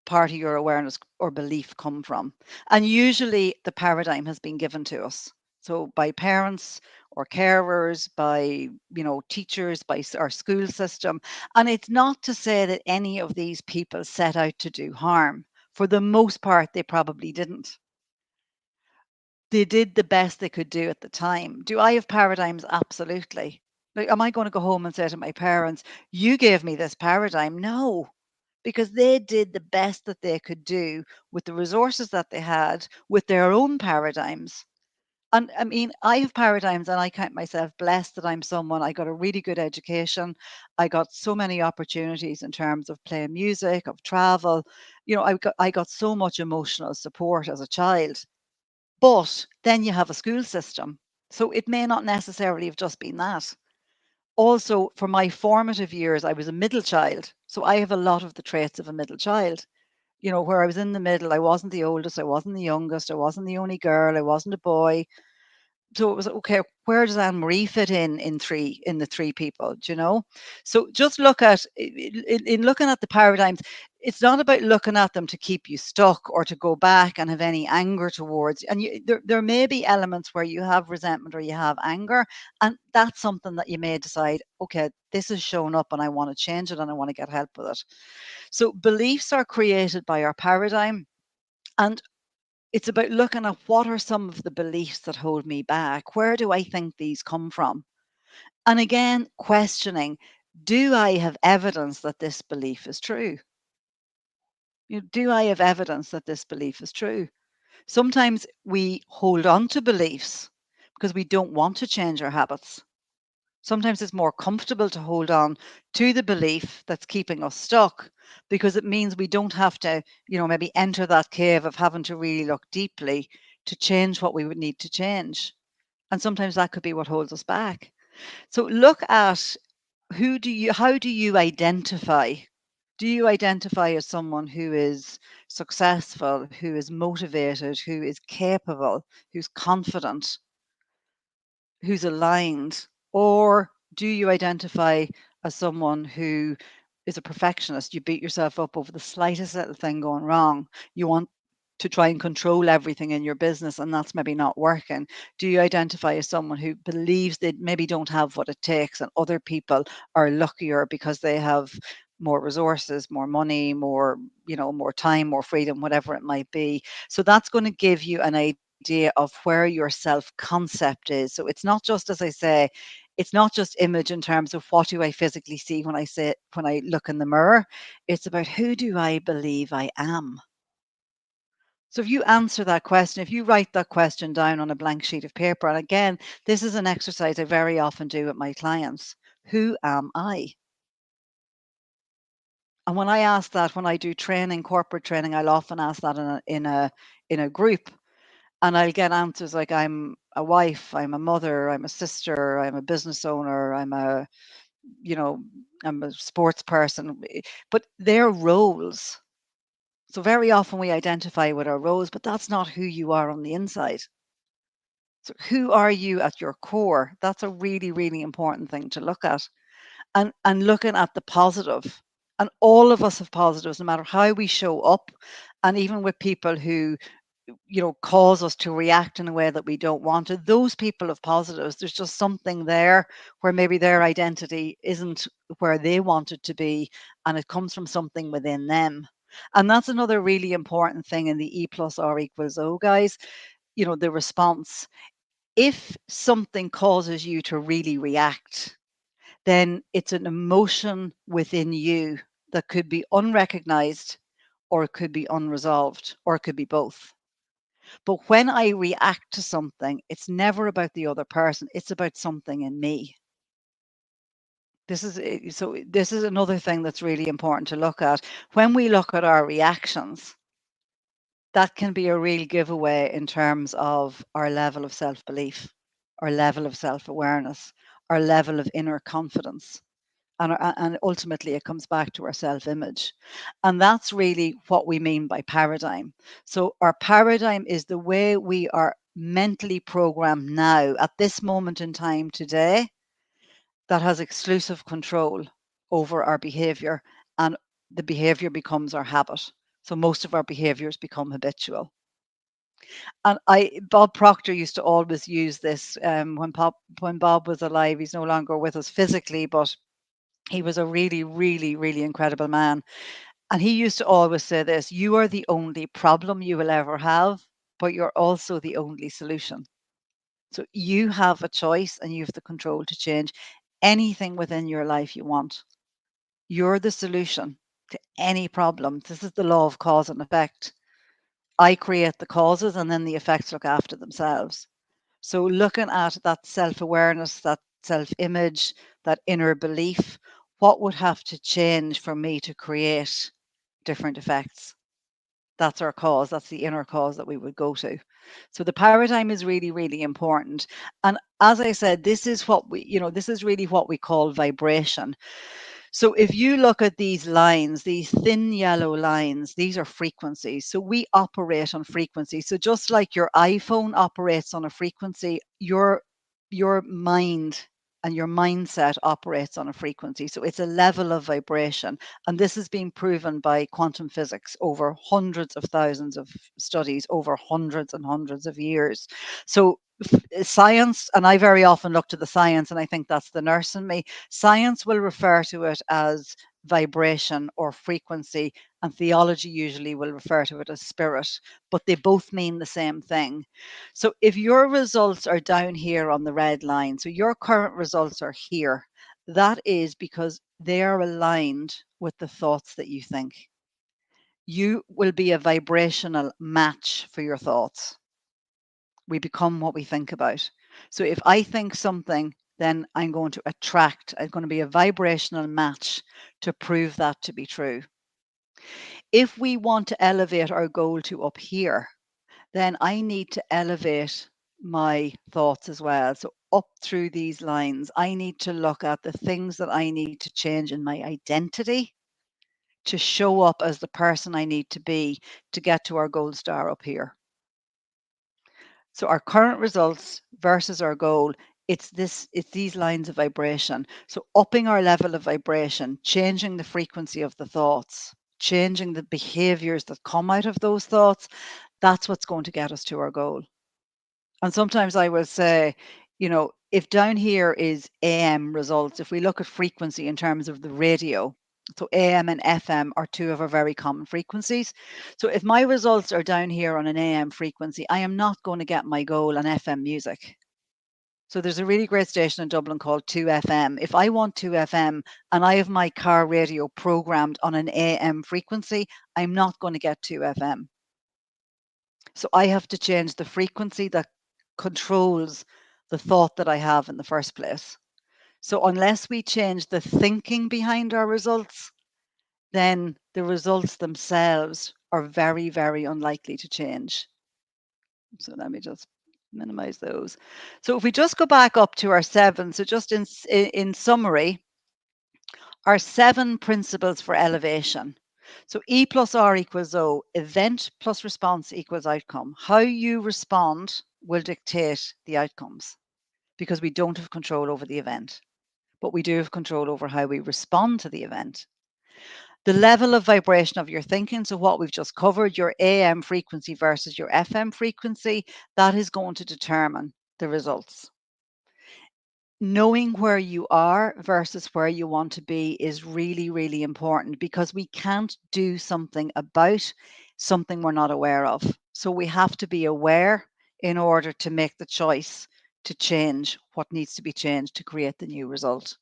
part of your awareness or belief come from? And usually the paradigm has been given to us. So by parents or carers, by teachers, by our school system. And it's not to say that any of these people set out to do harm. For the most part, they probably didn't. They did the best they could do at the time. Do I have paradigms? Absolutely. Like, am I going to go home and say to my parents, you gave me this paradigm? No, because they did the best that they could do with the resources that they had, with their own paradigms. And I mean, I have paradigms and I count myself blessed that I'm someone, I got a really good education. I got so many opportunities in terms of playing music, of travel. I got so much emotional support as a child. But then you have a school system. So it may not necessarily have just been that. Also, for my formative years, I was a middle child. So I have a lot of the traits of a middle child. Where I was in the middle, I wasn't the oldest, I wasn't the youngest, I wasn't the only girl, I wasn't a boy. So it was okay. Where does AnneMarie fit in the three people? Do you know? So just look at in looking at the paradigms. It's not about looking at them to keep you stuck or to go back and have any anger towards. And there may be elements where you have resentment or you have anger, and that's something that you may decide. Okay, this is showing up, and I want to change it, and I want to get help with it. So beliefs are created by our paradigm, and it's about looking at what are some of the beliefs that hold me back? Where do I think these come from? And again, questioning, do I have evidence that this belief is true? Do I have evidence that this belief is true? Sometimes we hold on to beliefs because we don't want to change our habits. Sometimes it's more comfortable to hold on to the belief that's keeping us stuck because it means we don't have to, maybe enter that cave of having to really look deeply to change what we would need to change. And sometimes that could be what holds us back. So look at how do you identify? Do you identify as someone who is successful, who is motivated, who is capable, who's confident, who's aligned? Or do you identify as someone who is a perfectionist? You beat yourself up over the slightest little thing going wrong. You want to try and control everything in your business, and that's maybe not working. Do you identify as someone who believes they maybe don't have what it takes and other people are luckier because they have more resources, more money, more time, more freedom, whatever it might be? So that's going to give you an idea of where your self concept is. So it's not just, as I say, it's not just image in terms of what do I physically see when I look in the mirror. It's about who do I believe I am. So if you answer that question, if you write that question down on a blank sheet of paper, and again, this is an exercise I very often do with my clients. Who am I? And when I ask that, when I do training, corporate training, I'll often ask that in a group. And I'll get answers like I'm a wife, I'm a mother, I'm a sister, I'm a business owner, you know, I'm a sports person. But they're roles. So very often we identify with our roles, but that's not who you are on the inside. So who are you at your core? That's a really, really important thing to look at. And looking at the positive. And all of us have positives, no matter how we show up. And even with people who cause us to react in a way that we don't want to. Those people have positives. There's just something there where maybe their identity isn't where they want it to be, and it comes from something within them. And that's another really important thing in the E plus R equals O, guys. The response. If something causes you to really react, then it's an emotion within you that could be unrecognized, or it could be unresolved, or it could be both. But when I react to something, it's never about the other person. It's about something in me. This is another thing that's really important to look at. When we look at our reactions, that can be a real giveaway in terms of our level of self-belief, our level of self-awareness, our level of inner confidence. And ultimately it comes back to our self-image. And that's really what we mean by paradigm. So our paradigm is the way we are mentally programmed now at this moment in time today that has exclusive control over our behavior, and the behavior becomes our habit. So most of our behaviors become habitual. And Bob Proctor used to always use this when Bob was alive. He's no longer with us physically, but he was a really, really, really incredible man. And he used to always say this: you are the only problem you will ever have, but you're also the only solution. So you have a choice and you have the control to change anything within your life you want. You're the solution to any problem. This is the law of cause and effect. I create the causes and then the effects look after themselves. So looking at that self-awareness, that self-image, that inner belief, what would have to change for me to create different effects? That's our cause. That's the inner cause that we would go to. So the paradigm is really, really important. And as I said, this is what this is really what we call vibration. So if you look at these lines, these thin yellow lines, these are frequencies. So we operate on frequency. So just like your iPhone operates on a frequency, your mind and your mindset operates on a frequency. So it's a level of vibration. And this has been proven by quantum physics over hundreds of thousands of studies over hundreds and hundreds of years. So science, and I very often look to the science, and I think that's the nurse in me. Science will refer to it as vibration or frequency, and theology usually will refer to it as spirit, but they both mean the same thing. So if your results are down here on the red line, so your current results are here, that is because they are aligned with the thoughts that you think. You will be a vibrational match for your thoughts. We become what we think about. So if I think something, then I'm going to attract, I'm going to be a vibrational match to prove that to be true. If we want to elevate our goal to up here, then I need to elevate my thoughts as well. So up through these lines, I need to look at the things that I need to change in my identity to show up as the person I need to be to get to our gold star up here. So our current results versus our goal, it's these lines of vibration. So upping our level of vibration, changing the frequency of the thoughts, changing the behaviors that come out of those thoughts, that's what's going to get us to our goal. And sometimes I will say, if down here is AM results, if we look at frequency in terms of the radio, so AM and FM are two of our very common frequencies. So if my results are down here on an AM frequency, I am not going to get my goal on FM music. So there's a really great station in Dublin called 2FM. If I want 2FM and I have my car radio programmed on an AM frequency, I'm not going to get 2FM. So I have to change the frequency that controls the thought that I have in the first place. So unless we change the thinking behind our results, then the results themselves are very, very unlikely to change. So let me just minimize those. So if we just go back up to our 7, so just in summary, our 7 principles for elevation. So E plus R equals O, event plus response equals outcome. How you respond will dictate the outcomes because we don't have control over the event, but we do have control over how we respond to the event. The level of vibration of your thinking, so what we've just covered, your AM frequency versus your FM frequency, that is going to determine the results. Knowing where you are versus where you want to be is really, really important because we can't do something about something we're not aware of. So we have to be aware in order to make the choice to change what needs to be changed to create the new result.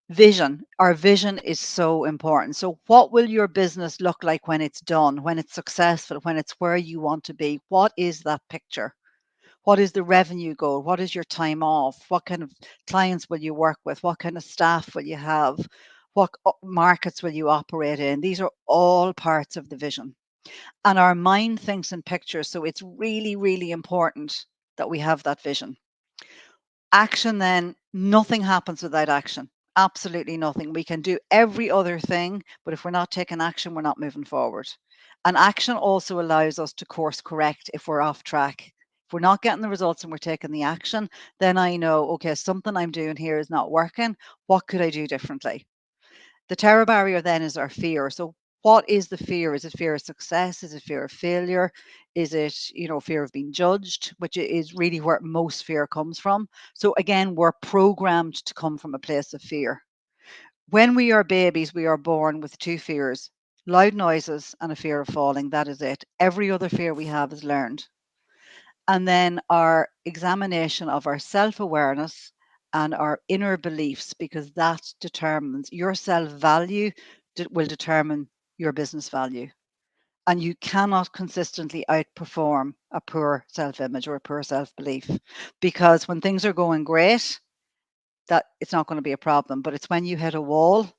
Vision. Our vision is so important. So, what will your business look like when it's done, when it's successful, when it's where you want to be? What is that picture? What is the revenue goal? What is your time off? What kind of clients will you work with? What kind of staff will you have? What markets will you operate in? These are all parts of the vision. And our mind thinks in pictures. So it's really, really important that we have that vision. Action, then, nothing happens without action. Absolutely nothing. We can do every other thing, but if we're not taking action, we're not moving forward. And action also allows us to course correct if we're off track, if we're not getting the results and we're taking the action, then I know, okay, something I'm doing here is not working. What could I do differently? The terror barrier then is our fear. So what is the fear? Is it fear of success? Is it fear of failure? Is it, fear of being judged, which is really where most fear comes from? So again, we're programmed to come from a place of fear. When we are babies, we are born with two fears: loud noises and a fear of falling. That is it. Every other fear we have is learned. And then our examination of our self awareness and our inner beliefs, because that determines your self value, will determine your business value. And you cannot consistently outperform a poor self image or a poor self belief, because when things are going great, that it's not going to be a problem. But it's when you hit a wall,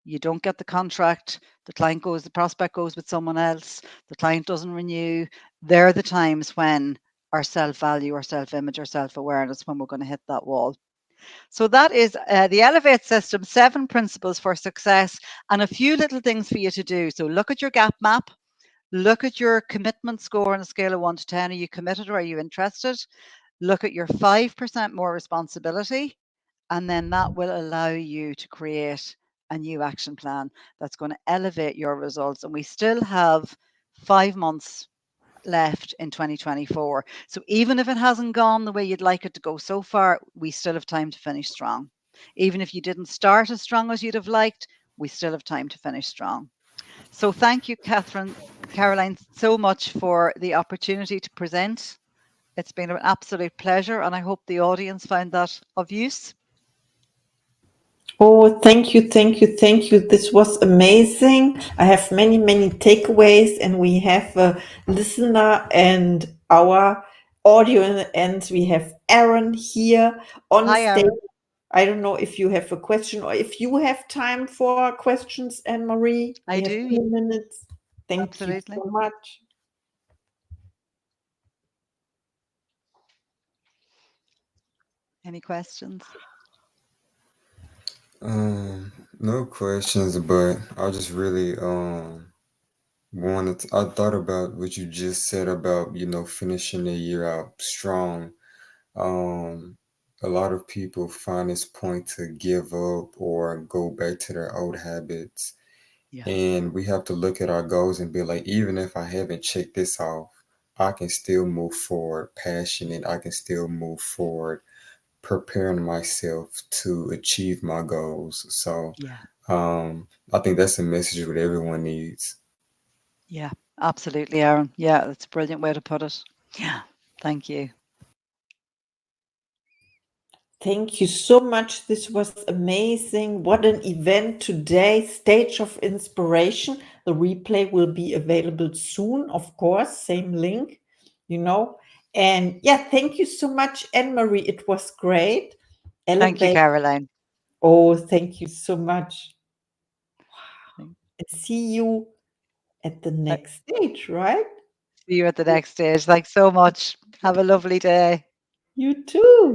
you don't get the contract, the prospect goes with someone else, the client doesn't renew. They're the times when our self value, our self image, our self awareness, when we're going to hit that wall. So that is the Elevate system, 7 principles for success, and a few little things for you to do. So look at your gap map. Look at your commitment score on a scale of 1 to 10. Are you committed or are you interested? Look at your 5% more responsibility, and then that will allow you to create a new action plan that's going to elevate your results. And we still have 5 months left in 2024. So even if it hasn't gone the way you'd like it to go so far, we still have time to finish strong. Even if you didn't start as strong as you'd have liked, we still have time to finish strong. So thank you, Caroline, so much for the opportunity to present. It's been an absolute pleasure, and I hope the audience found that of use. Oh, thank you, thank you, thank you. This was amazing. I have many, many takeaways, and we have a listener and our audio, and we have Aaron here on Hi, stage. Aaron. I don't know if you have a question or if you have time for questions, AnneMarie. We I have do. 2 minutes. Thank you Absolutely. so much. Any questions? No questions, but I just really I thought about what you just said about, finishing the year out strong. Um, a lot of people find this point to give up or go back to their old habits. Yeah. And we have to look at our goals and be like, even if I haven't checked this off, I can still move forward passionate. I can still move forward preparing myself to achieve my goals. So Yeah. I think that's a message that everyone needs. Yeah. Absolutely, Aaron. Yeah, that's a brilliant way to put it. Yeah. Thank you. Thank you so much. This was amazing. What an event today. Stage of Inspiration. The replay will be available soon, of course. Same link, you know. And yeah, thank you so much, AnneMarie. It was great. Thank you, Elevate. Caroline. Oh, thank you so much. Thank- And see you at the uh, next stage, right? See you at the next stage. Thanks so much. Have a lovely day. You too.